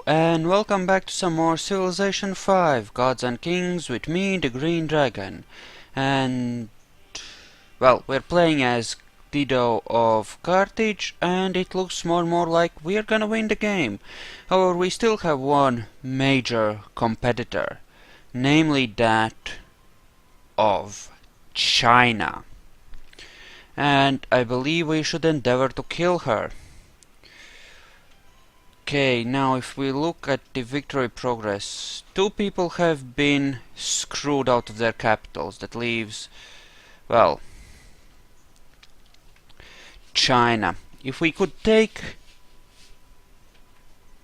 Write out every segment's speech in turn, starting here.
and welcome back to some more Civilization 5 Gods and Kings with me, the Green Dragon. And, well, we're playing as Dido of Carthage, and it looks more and more like we're gonna win the game. However, we still have one major competitor, namely that of China. And I believe we should endeavor to kill her. Okay, now if we look at the victory progress, two people have been screwed out of their capitals. That leaves, well, China. If we could take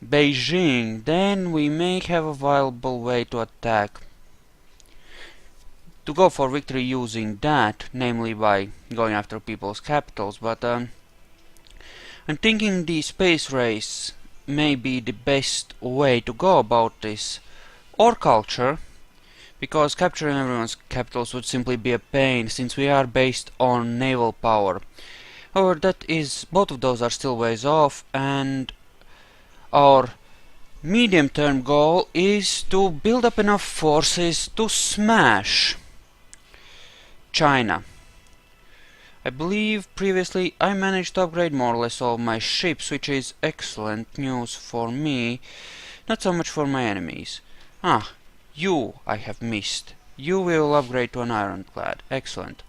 Beijing, then we may have a viable way to attack. To go for victory using that, namely by going after people's capitals, but I'm thinking the space race may be the best way to go about this, or culture, because capturing everyone's capitals would simply be a pain since we are based on naval power. However, both of those are still ways off, and our medium-term goal is to build up enough forces to smash China. I believe previously I managed to upgrade more or less all my ships, which is excellent news for me, not so much for my enemies. You I have missed. You will upgrade to an ironclad. Excellent.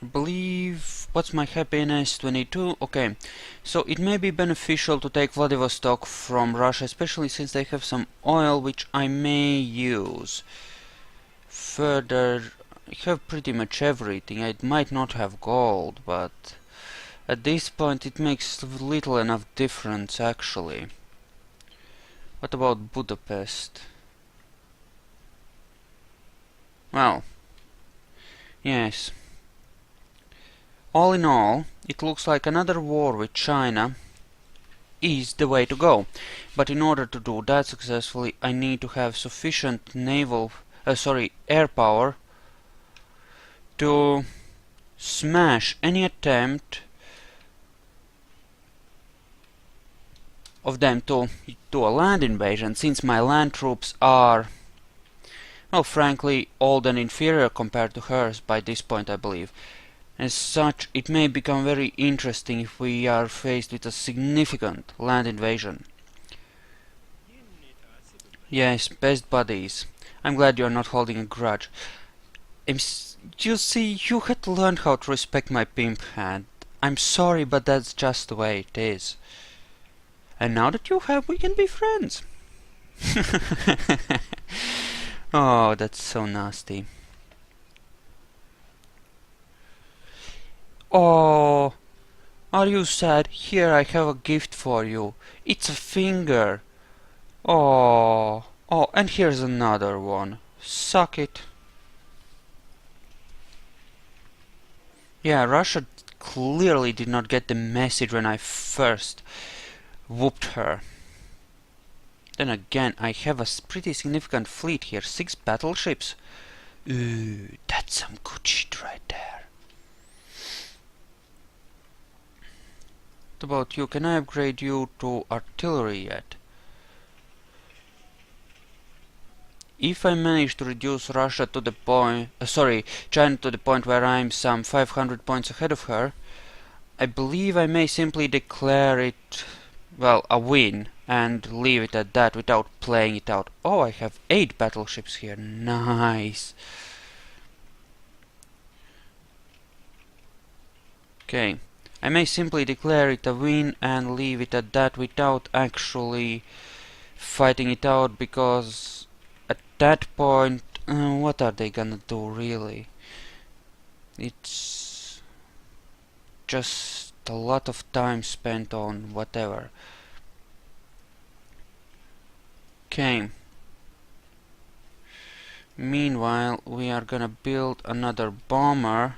I believe... what's my happiness? 22? Okay. So it may be beneficial to take Vladivostok from Russia, especially since they have some oil which I may use. Further, I have pretty much everything. I might not have gold, but at this point it makes little enough difference actually. What about Budapest? Well, yes. All in all, it looks like another war with China is the way to go. But in order to do that successfully, I need to have sufficient air power to smash any attempt of them to do a land invasion, since my land troops are, well, frankly, old and inferior compared to hers by this point, I believe. As such, it may become very interesting if we are faced with a significant land invasion. Yes, best buddies. I'm glad you're not holding a grudge. You see, you had to learn how to respect my pimp hand. I'm sorry, but that's just the way it is. And now that you have, we can be friends. Oh, that's so nasty. Oh, are you sad? Here I have a gift for you. It's a finger. Oh, and here's another one. Suck it. Yeah, Russia clearly did not get the message when I first whooped her. Then again, I have a pretty significant fleet here. 6 battleships. Ooh, that's some good shit right there. What about you? Can I upgrade you to artillery yet? If I manage to reduce China to the point where I'm some 500 points ahead of her, I believe I may simply declare it, well, a win, and leave it at that without playing it out. Oh, I have 8 battleships here. Nice. Okay. I may simply declare it a win and leave it at that without actually fighting it out, because at that point, what are they gonna do really? It's just a lot of time spent on whatever. Okay. Meanwhile, we are gonna build another bomber.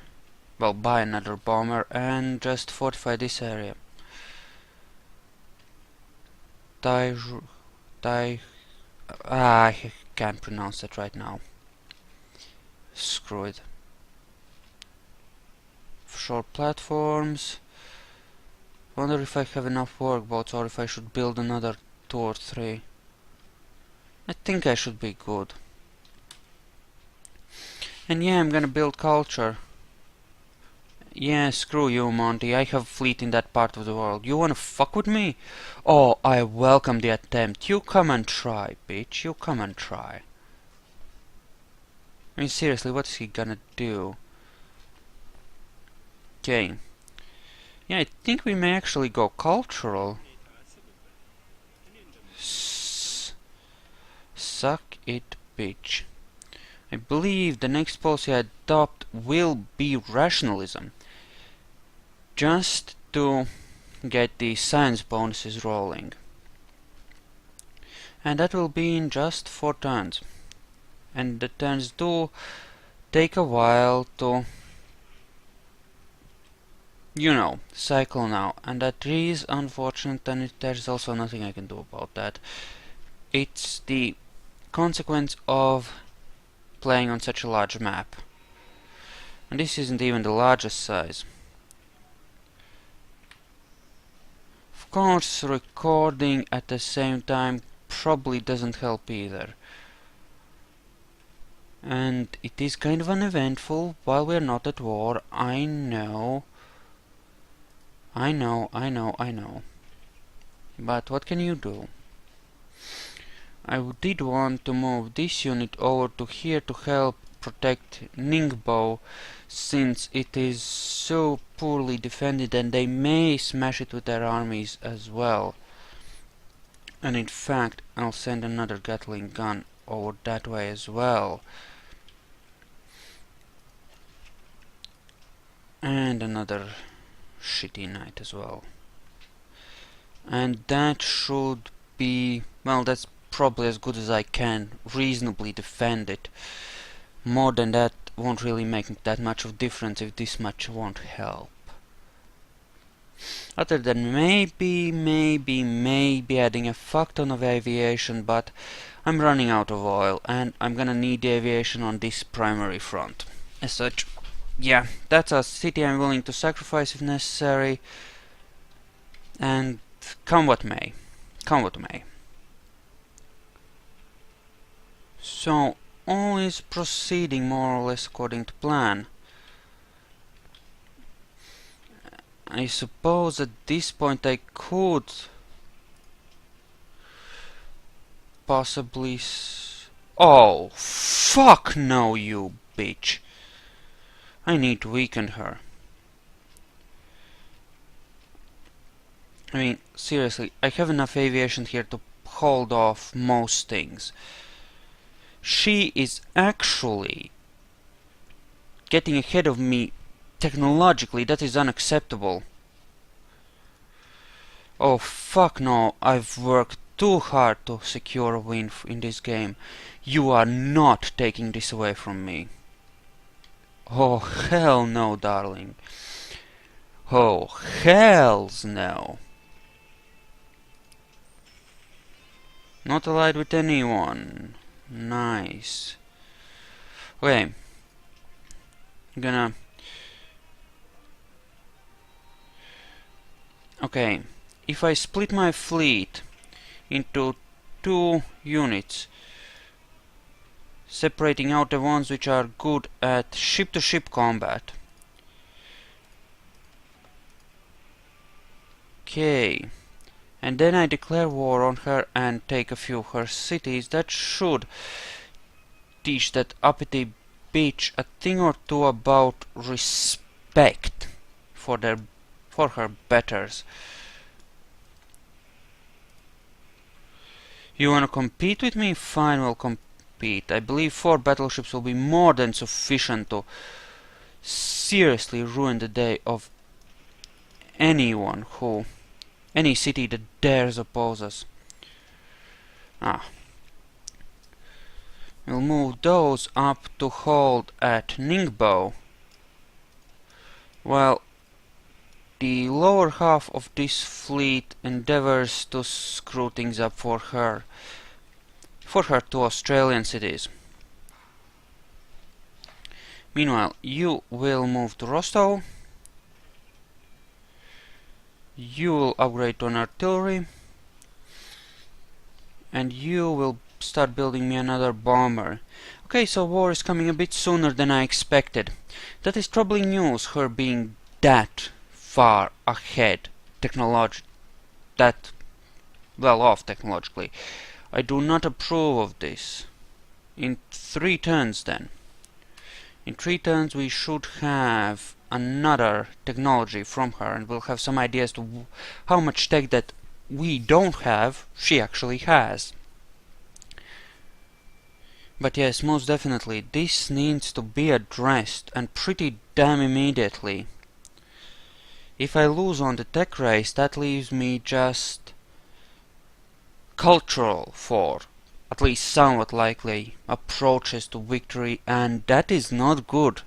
Well, buy another bomber and just fortify this area. I can't pronounce it right now. Screw it. Short platforms. Wonder if I have enough workboats or if I should build another 2 or 3. I think I should be good. And yeah, I'm gonna build culture. Yeah, screw you, Monty. I have a fleet in that part of the world. You wanna fuck with me? Oh, I welcome the attempt. You come and try, bitch. You come and try. I mean, seriously, what is he gonna do? Okay. Yeah, I think we may actually go cultural. Suck it, bitch. I believe the next policy I adopt will be rationalism. Just to get the science bonuses rolling. And that will be in just 4 turns. And the turns do take a while to, you know, cycle now. And that is unfortunate, and there's also nothing I can do about that. It's the consequence of playing on such a large map. And this isn't even the largest size. Of course, recording at the same time probably doesn't help either. And it is kind of uneventful while we're not at war. I know. I know. But what can you do? I did want to move this unit over to here to help protect Ningbo, since it is so poorly defended and they may smash it with their armies as well. And in fact, I'll send another Gatling gun over that way as well. And another shitty knight as well. And that should be, well, that's probably as good as I can reasonably defend it. More than that won't really make that much of difference if this much won't help. Other than maybe adding a fuck ton of aviation, but I'm running out of oil and I'm gonna need the aviation on this primary front. As such, yeah, that's a city I'm willing to sacrifice if necessary. And come what may. Come what may. So, all is proceeding more or less according to plan. I suppose at this point I could possibly oh, fuck no, you bitch. I need to weaken her. I mean, seriously, I have enough aviation here to hold off most things. She is actually getting ahead of me technologically. That is unacceptable. Oh fuck no, I've worked too hard to secure a win in this game. You are not taking this away from me. Oh hell no, darling. Oh hells no. Not allied with anyone. Nice. Okay. I'm gonna... Okay. If I split my fleet into 2 units, separating out the ones which are good at ship-to-ship combat. Okay. And then I declare war on her and take a few of her cities. That should teach that uppity bitch a thing or two about respect for her betters. You wanna compete with me? Fine, we'll compete. I believe 4 battleships will be more than sufficient to seriously ruin the day of anyone who... any city that dares oppose us. We'll move those up to hold at Ningbo. While the lower half of this fleet endeavors to screw things up for her. For her 2 Australian cities. Meanwhile, you will move to Rostov. You will upgrade to an artillery. And you will start building me another bomber. Okay, so war is coming a bit sooner than I expected. That is troubling news, her being that far ahead that well off technologically. I do not approve of this. In 3 turns then. In 3 turns we should have another technology from her, and we'll have some ideas to how much tech that we don't have, she actually has. But yes, most definitely, this needs to be addressed, and pretty damn immediately. If I lose on the tech race, that leaves me just cultural for at least somewhat likely approaches to victory, and that is not good.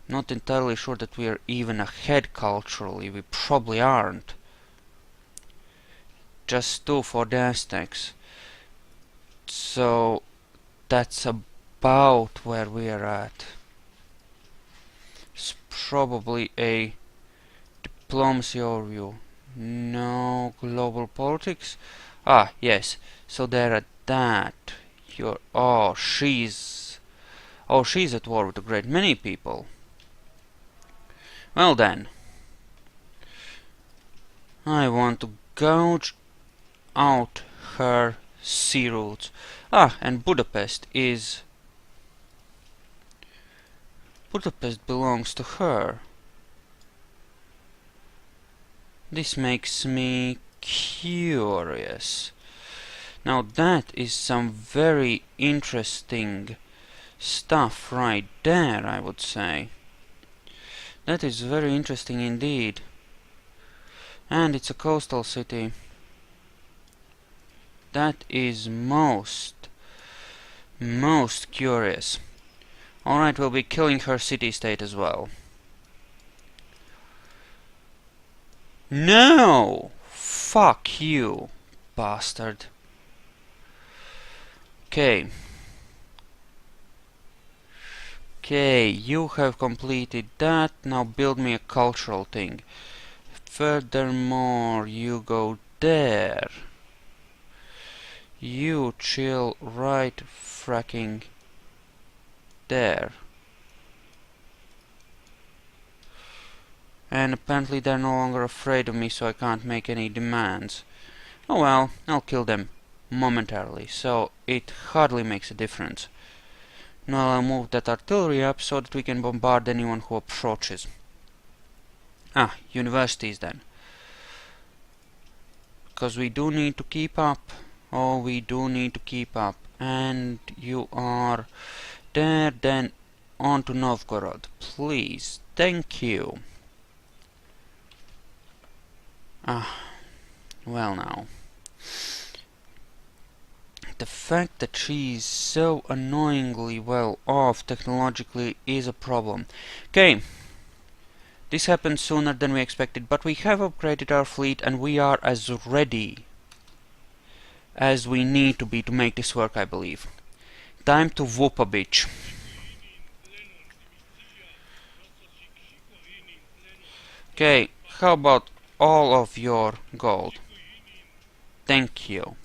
Not entirely sure that we are even ahead culturally, we probably aren't. Just 2 for the Aztecs. So that's about where we are at. It's probably a diplomacy overview. No global politics. Ah, yes. So they're at that. She's at war with a great many people. Well then, I want to gouge out her sea routes. Ah, and Budapest belongs to her. This makes me curious. Now that is some very interesting stuff right there, I would say. That is very interesting indeed. And it's a coastal city. That is most curious. Alright, we'll be killing her city-state as well. No! Fuck you, bastard. Okay. Okay, you have completed that. Now build me a cultural thing. Furthermore, you go there. You chill right fracking there. And apparently they're no longer afraid of me, so I can't make any demands. Oh well, I'll kill them momentarily, so it hardly makes a difference. Now I'll move that artillery up so that we can bombard anyone who approaches. Ah, universities then. Because we do need to keep up. Oh, we do need to keep up. And you are there, then on to Novgorod. Please. Thank you. Ah, well now. The fact that she is so annoyingly well off technologically is a problem. Okay. This happened sooner than we expected, but we have upgraded our fleet and we are as ready as we need to be to make this work, I believe. Time to whoop a bitch. Okay, how about all of your gold? Thank you.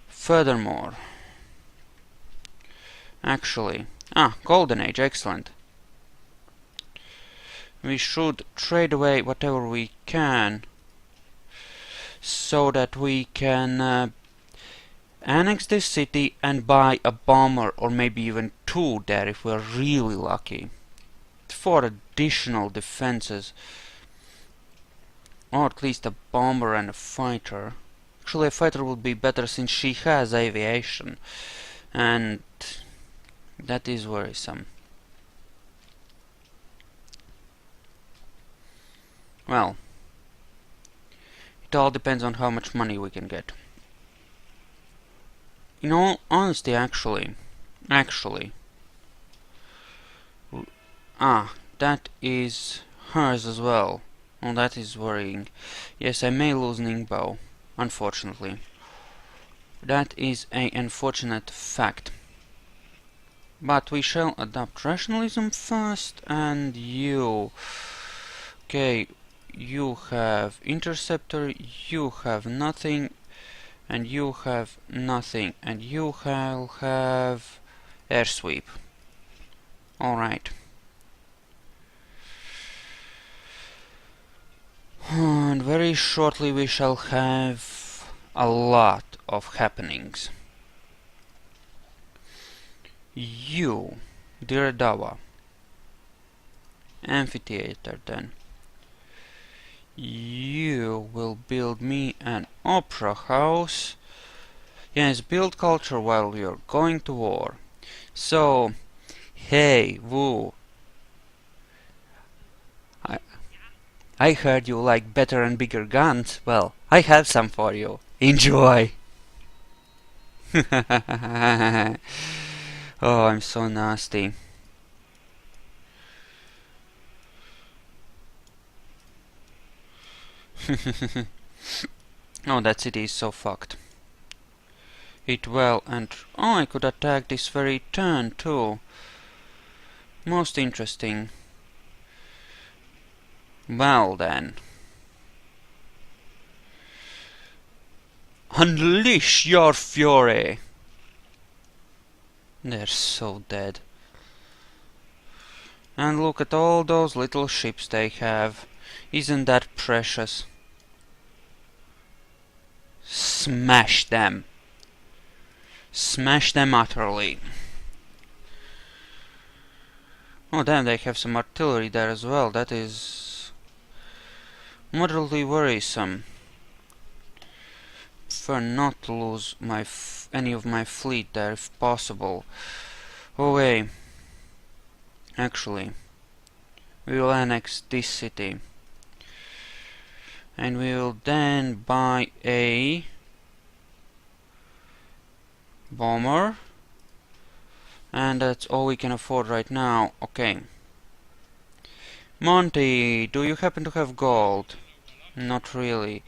Furthermore, actually, Golden Age, excellent. We should trade away whatever we can so that we can annex this city and buy a bomber or maybe even 2 there if we're really lucky. 4 additional defenses. Or at least a bomber and a fighter. Actually, a fighter would be better since she has aviation. And that is worrisome. Well, it all depends on how much money we can get. In all honesty, actually, that is hers as well. Oh, that is worrying. Yes, I may lose Ningbo, unfortunately. That is an unfortunate fact. But we shall adopt rationalism first, and you... Okay, you have interceptor, you have nothing, and you have nothing, and you have air sweep. Alright. And very shortly we shall have a lot of happenings. You, Diradawa, amphitheater then. You will build me an opera house. Yes, build culture while you're going to war. So, hey, Wu, I heard you like better and bigger guns. Well, I have some for you. Enjoy! Oh, I'm so nasty. Oh, that city is so fucked. It well, and oh, I could attack this very turn too. Most interesting. Well then. Unleash your fury! They're so dead. And look at all those little ships they have. Isn't that precious? Smash them! Smash them utterly. Oh damn, they have some artillery there as well. That is moderately worrisome. Prefer not to lose my any of my fleet there if possible. Oh wait. Actually, we will annex this city. And we will then buy a bomber. And that's all we can afford right now. Okay. Monty, do you happen to have gold? Not really.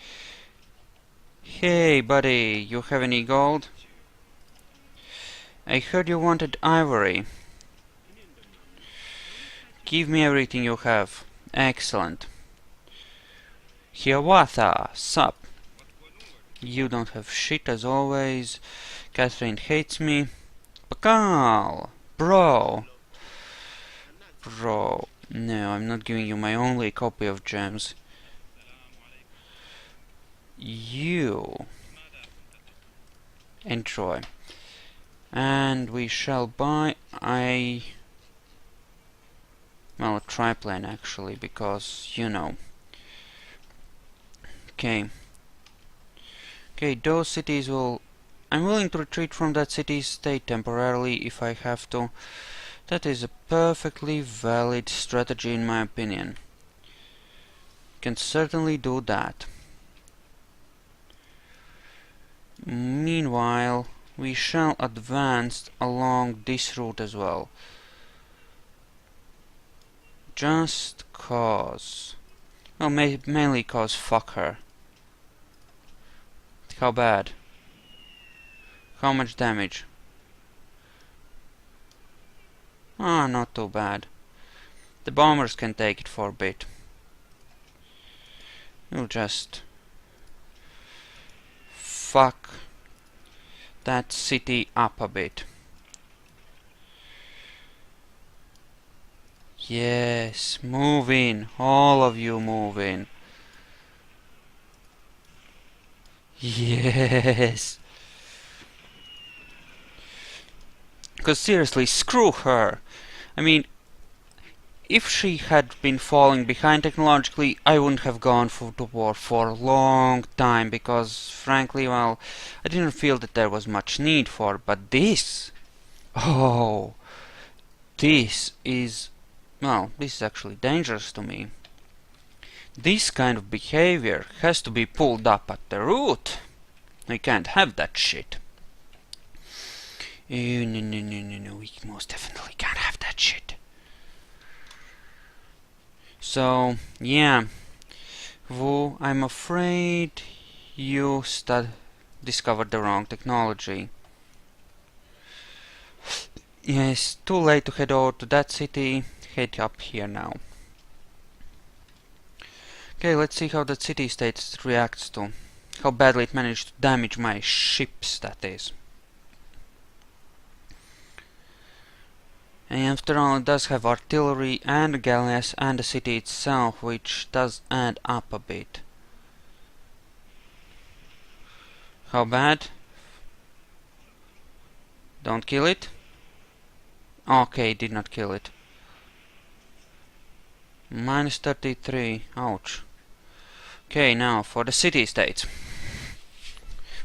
Hey, buddy, you have any gold? I heard you wanted ivory. Give me everything you have. Excellent. Hiawatha, sup? You don't have shit as always. Catherine hates me. Pakal! Bro! Bro. No, I'm not giving you my only copy of gems. You enjoy. And we shall buy a triplane actually, because you know. Okay. Okay, those cities will... I'm willing to retreat from that city-state temporarily if I have to. That is a perfectly valid strategy in my opinion. Can certainly do that. Meanwhile, we shall advance along this route as well. Just cause. Well, mainly cause fuck her. How bad? How much damage? Ah, not too bad. The bombers can take it for a bit. We'll just fuck that city up a bit. Yes, move in. All of you move in. Yes. Because seriously, screw her. I mean, if she had been falling behind technologically, I wouldn't have gone to war for a long time, because frankly, well, I didn't feel that there was much need for it. But this... Oh, this is... Well, this is actually dangerous to me. This kind of behavior has to be pulled up at the root. We can't have that shit. No, we most definitely can't have that shit. So, yeah. Wu, I'm afraid you discovered the wrong technology. Yes, too late to head over to that city. Head up here now. Okay, let's see how that city-state reacts to how badly it managed to damage my ships, that is. And after all, it does have artillery and galleys and the city itself, which does add up a bit. How bad? Don't kill it. Okay, did not kill it. Minus 33. Ouch. Okay, now for the city-state.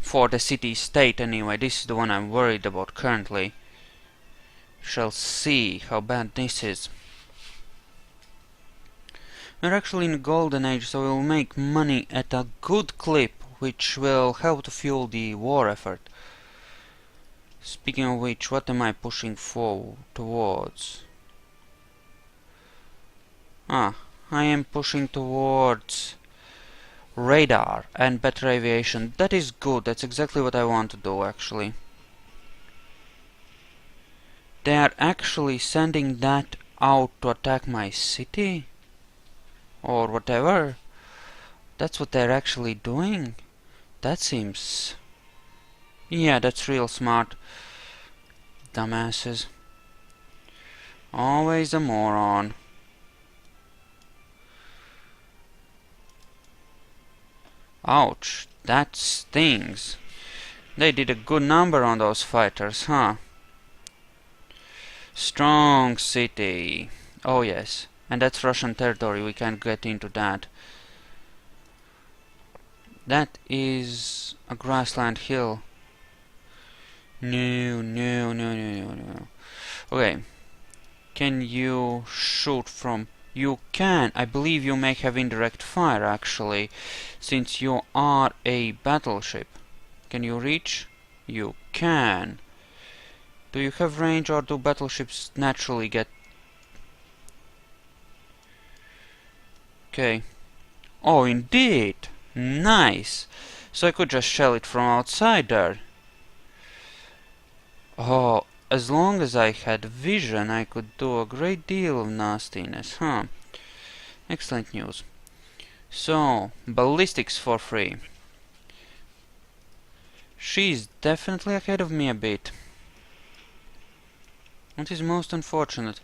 For the city-state anyway, this is the one I'm worried about currently. Shall see how bad this is. We're actually in the golden age, so we'll make money at a good clip, which will help to fuel the war effort. Speaking of which, what am I pushing forward towards? I am pushing towards radar and better aviation. That is good, that's exactly what I want to do actually. They are actually sending that out to attack my city? Or whatever? That's what they're actually doing? That seems... yeah, that's real smart. Dumbasses. Always a moron. Ouch, that stings. They did a good number on those fighters, huh? Strong city. Oh yes, and that's Russian territory, we can't get into that. That is a grassland hill. No, no, no, no, no, no. Okay. Can you shoot from... you can. I believe you may have indirect fire actually, since you are a battleship. Can you reach? You can. Do you have range, or do battleships naturally get... okay. Oh, indeed! Nice! So I could just shell it from outside there. Oh, as long as I had vision, I could do a great deal of nastiness, huh? Excellent news. So, ballistics for free. She's definitely ahead of me a bit. That is most unfortunate.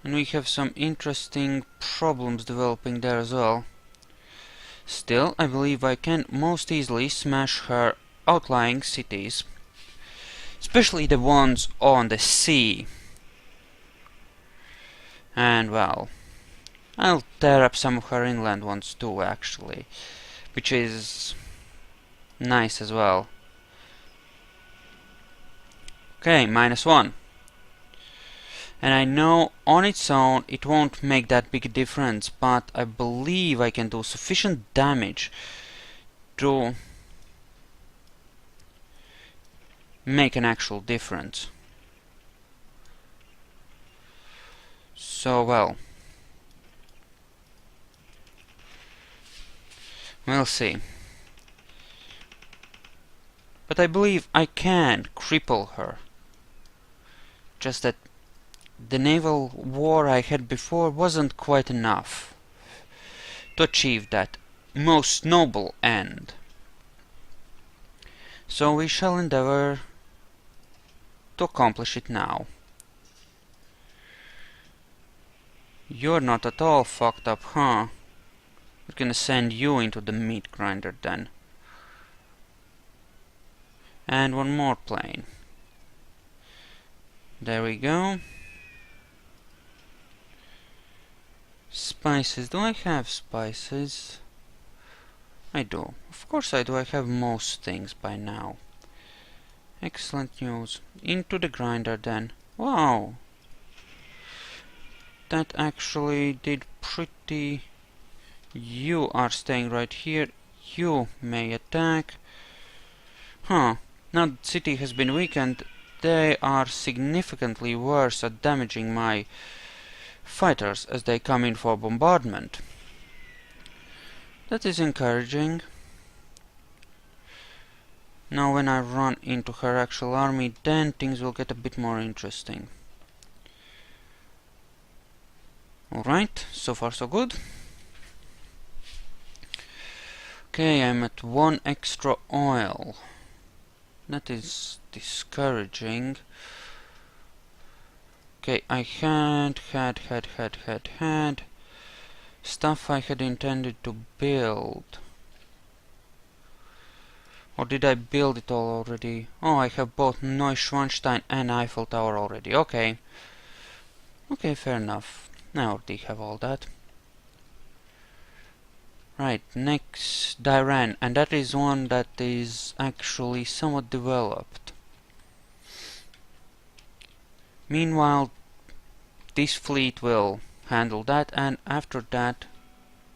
And we have some interesting problems developing there as well. Still, I believe I can most easily smash her outlying cities. Especially the ones on the sea. And well, I'll tear up some of her inland ones too, actually. Which is nice as well. Okay, -1. And I know on its own it won't make that big a difference, but I believe I can do sufficient damage to make an actual difference. So, well, we'll see. But I believe I can cripple her. Just that the naval war I had before wasn't quite enough to achieve that most noble end. So we shall endeavor to accomplish it now. You're not at all fucked up, huh? We're gonna send you into the meat grinder then. And one more plane. There we go. Spices. Do I have spices? I do. Of course I do. I have most things by now. Excellent news. Into the grinder then. Wow! That actually did pretty... You are staying right here. You may attack. Huh. Now the city has been weakened. They are significantly worse at damaging my fighters as they come in for bombardment. That is encouraging. Now when I run into her actual army, then things will get a bit more interesting. Alright, so far so good. Okay, I'm at 1 extra oil. That is discouraging. Okay, I had stuff I had intended to build. Or did I build it all already? Oh, I have both Neuschwanstein and Eiffel Tower already. Okay. Okay, fair enough. I already have all that. Right, next Diran, and that is one that is actually somewhat developed. Meanwhile, this fleet will handle that, and after that,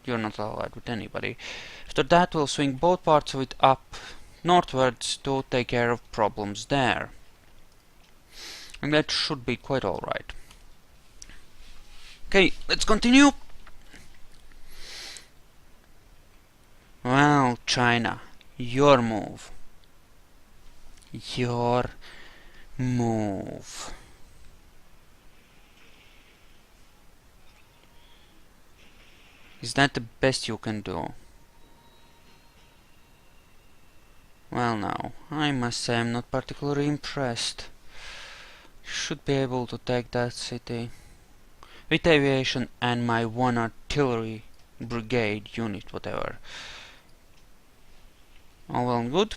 you're not allied with anybody. After that, we'll swing both parts of it up northwards to take care of problems there. And that should be quite alright. Okay, let's continue. Well, China, your move. Your move. Is that the best you can do? Well now, I must say I'm not particularly impressed. Should be able to take that city. With aviation and my 1 artillery brigade unit, whatever. All well and good.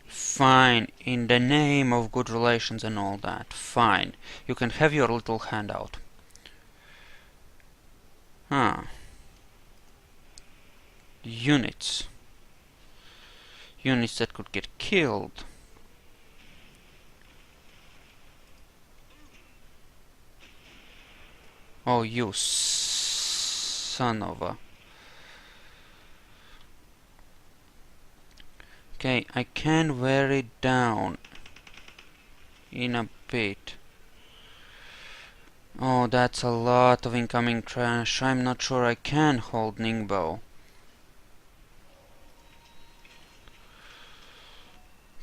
Fine, in the name of good relations and all that. Fine. You can have your little handout. Ah. Units. Units that could get killed. Oh, you son of a... Okay, I can wear it down in a bit. Oh, that's a lot of incoming trash. I'm not sure I can hold Ningbo.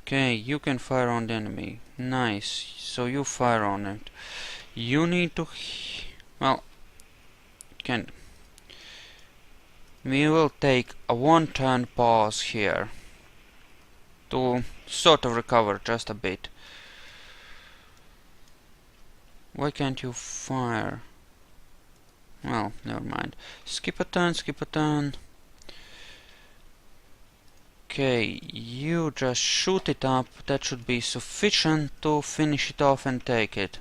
Okay, you can fire on the enemy. Nice. So you fire on it. You need to... well... We will take a 1-turn pause here. To sort of recover just a bit. Why can't you fire? Well, never mind. Skip a turn, skip a turn. Okay, you just shoot it up. That should be sufficient to finish it off and take it.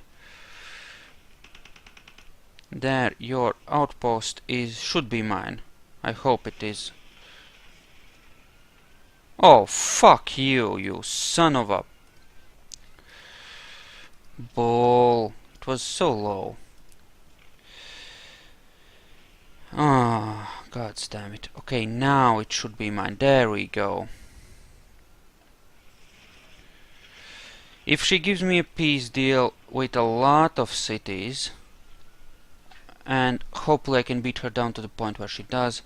There, your outpost should be mine. I hope it is. Oh, fuck you, you son of a... bull. It was so low. Ah, god damn it. Okay, now it should be mine. There we go. If she gives me a peace deal with a lot of cities, and hopefully I can beat her down to the point where she does,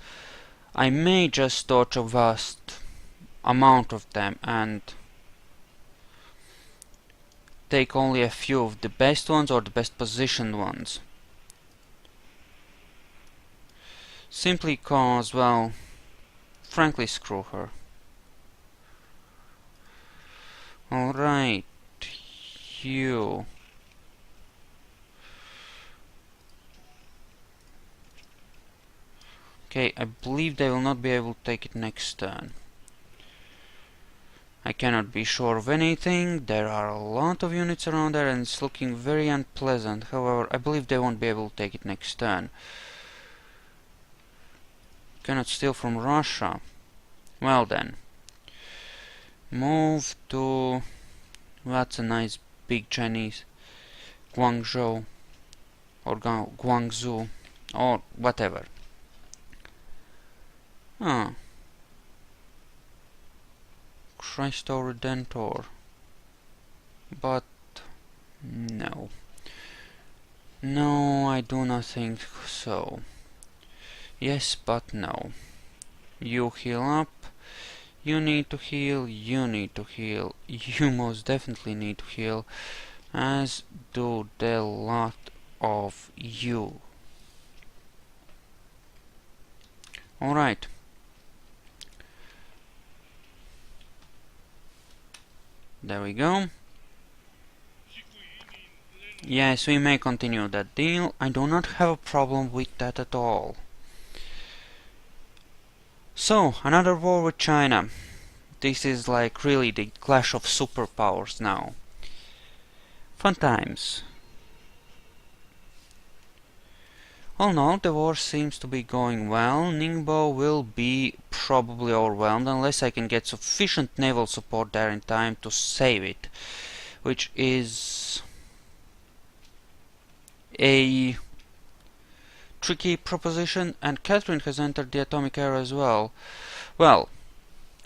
I may just torch a vast amount of them and take only a few of the best ones or the best positioned ones. Simply cause, well, frankly, screw her. Alright, you. Okay, I believe they will not be able to take it next turn. I cannot be sure of anything. There are a lot of units around there and it's looking very unpleasant. However, I believe they won't be able to take it next turn. Cannot steal from Russia. Well then. Move to... that's a nice big Chinese. Guangzhou. Or Guangzhou. Or whatever. Ah. Christo Redentor. But... no. No, I do not think so. Yes, but no. You heal up. You need to heal. You need to heal. You most definitely need to heal. As do the lot of you. Alright. There we go. Yes, we may continue that deal. I do not have a problem with that at all. So, another war with China. This is like really the clash of superpowers now. Fun times. All in all, the war seems to be going well. Ningbo will be probably overwhelmed unless I can get sufficient naval support there in time to save it, which is a tricky proposition. And Catherine has entered the atomic era as well. Well,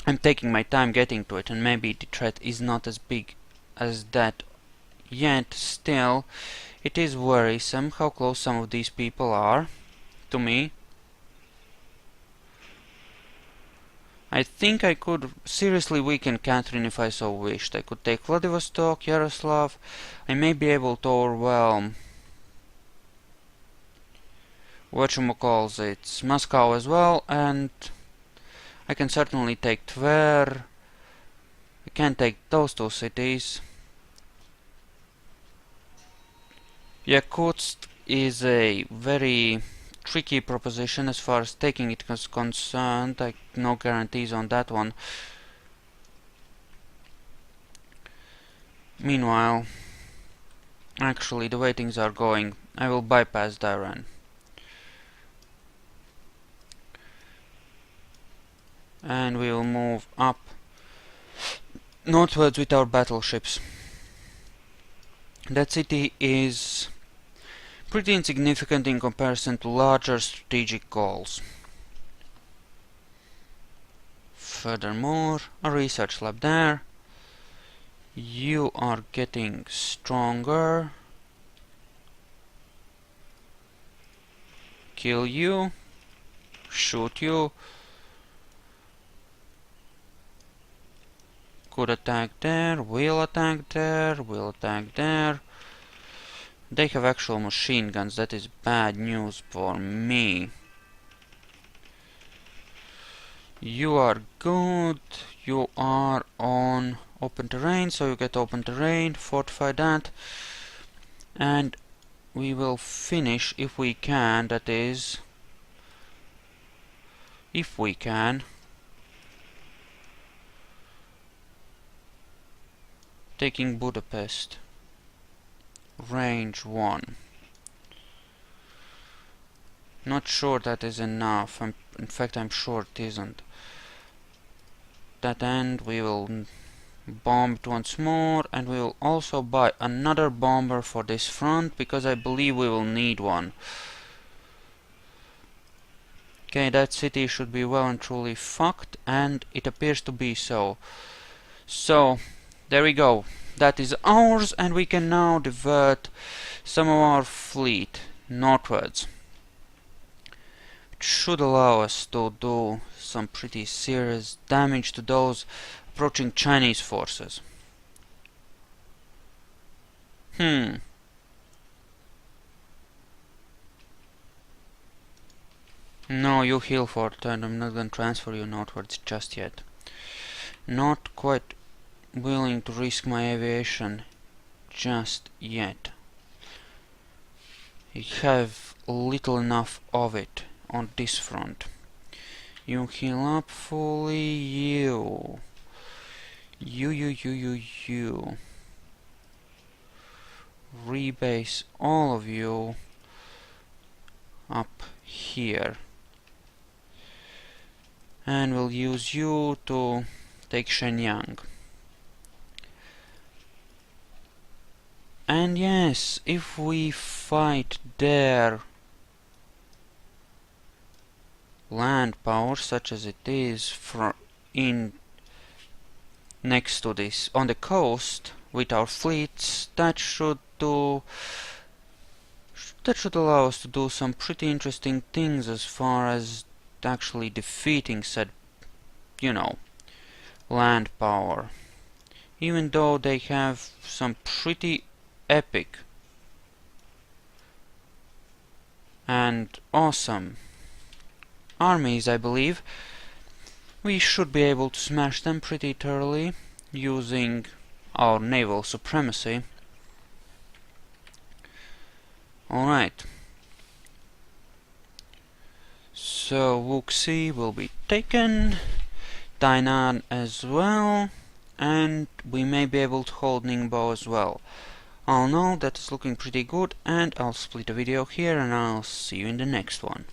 I'm taking my time getting to it, and maybe the threat is not as big as that yet. Still, it is worrisome how close some of these people are to me. I think I could seriously weaken Catherine if I so wished. I could take Vladivostok, Yaroslav. I may be able to overwhelm whatchamacallit, Moscow as well, and I can certainly take Tver. I can't take those two cities. Yakutsk is a very tricky proposition as far as taking it is concerned. No guarantees on that one. Meanwhile, actually, the way things are going, I will bypass Dairan. And we will move up northwards with our battleships. That city is pretty insignificant in comparison to larger strategic goals. Furthermore, a research lab there. You are getting stronger. Kill you. Shoot you. Could attack there, will attack there, will attack there. They have actual machine guns, that is bad news for me. You are good, you are on open terrain, so you get open terrain, fortify that. And we will finish if we can, that is, if we can. Taking Budapest. Range 1. Not sure that is enough. In fact, I'm sure it isn't. That end, we will bomb it once more, and we will also buy another bomber for this front, because I believe we will need one. Okay, that city should be well and truly fucked, and it appears to be so. So, there we go. That is ours, and we can now divert some of our fleet northwards. It should allow us to do some pretty serious damage to those approaching Chinese forces. No, you heal for a turn. I'm not gonna transfer you northwards just yet. Not quite willing to risk my aviation just yet. I have little enough of it on this front. You heal up fully, you. Rebase all of you up here. And we'll use you to take Shenyang. And yes, if we fight their land power, such as it is next to this on the coast with our fleets, that should allow us to do some pretty interesting things as far as actually defeating said, land power. Even though they have some pretty epic and awesome armies, I believe. We should be able to smash them pretty thoroughly using our naval supremacy. Alright. So Wuxi will be taken, Tainan as well, and we may be able to hold Ningbo as well. All in all, that is looking pretty good, and I'll split the video here and I'll see you in the next one.